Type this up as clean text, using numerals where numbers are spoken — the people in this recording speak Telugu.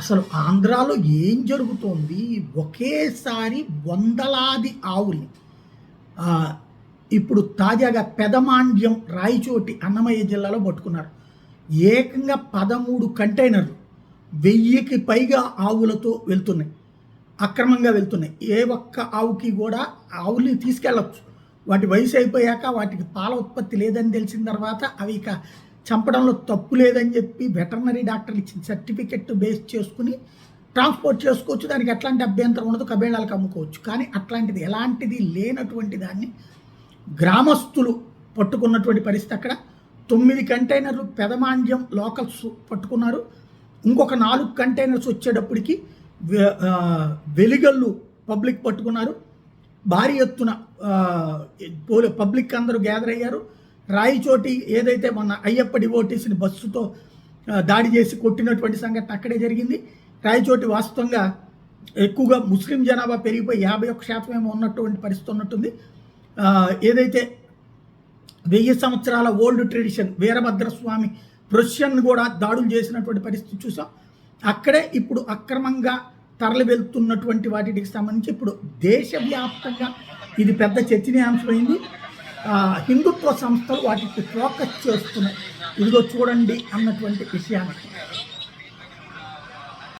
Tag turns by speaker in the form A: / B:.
A: అసలు ఆంధ్రాలో ఏం జరుగుతోంది? ఒకేసారి వందలాది ఆవుల్ని ఆహ్, ఇప్పుడు తాజాగా పెదమాండ్యం, రాయచోటి, అన్నమయ్య జిల్లాలో పట్టుకున్నారు. ఏకంగా 13 కంటైనర్లు 1000కి పైగా ఆవులతో వెళ్తున్నాయి. అక్రమంగా వెళ్తున్నాయి. ఏ ఒక్క ఆవుకి గూడా ఆవుల్ని తీసుకెళ్ళొచ్చు. వాటి వయసు అయిపోయాక వాటికి పాల ఉత్పత్తి లేదని తెలిసిన తర్వాత అవి ఇక చంపడంలో తప్పు లేదని చెప్పి వెటర్నరీ డాక్టర్లు ఇచ్చిన సర్టిఫికెట్ బేస్ చేసుకుని ట్రాన్స్‌పోర్ట్ చేసుకోవచ్చు. దానికి ఎట్లాంటి అభ్యంతరం ఉండదు. కబేళాలకు అమ్ముకోవచ్చు. కానీ అట్లాంటిది ఎలాంటిది లేనటువంటి దాన్ని గ్రామస్తులు పట్టుకున్నటువంటి పరిస్థితి అక్కడ. 9 కంటైనర్లు పెదమాండ్యం లోకల్స్ పట్టుకున్నారు. ఇంకొక 4 కంటైనర్స్ వచ్చేటప్పటికి వెలిగల్లు పబ్లిక్ పట్టుకున్నారు. భారీ ఎత్తున పబ్లిక్ అందరూ గ్యాదర్ అయ్యారు. రాయచోటి ఏదైతే మొన్న అయ్యప్ప డివోటీస్‌ని బస్సుతో దాడి చేసి కొట్టినటువంటి సంఘటన అక్కడే జరిగింది. రాయచోటి వాస్తవంగా ఎక్కువగా ముస్లిం జనాభా పెరిగిపోయి 51% ఏమో ఉన్నటువంటి పరిస్థితి ఉన్నట్టుంది. ఏదైతే 1000 సంవత్సరాల ఓల్డ్ ట్రెడిషన్ వీరభద్రస్వామి ప్రొసెషన్ కూడా దాడులు చేసినటువంటి పరిస్థితి చూసాం. అక్కడే ఇప్పుడు అక్రమంగా తరలి వెళ్తున్నటువంటి వాటికి సంబంధించి ఇప్పుడు దేశవ్యాప్తంగా ఇది పెద్ద చర్చనీయాంశమైంది. హిందుత్వ సంస్థలు వాటికి ఫోకస్ చేస్తున్నాయి. ఇదిగో చూడండి అన్నటువంటి విషయాన్ని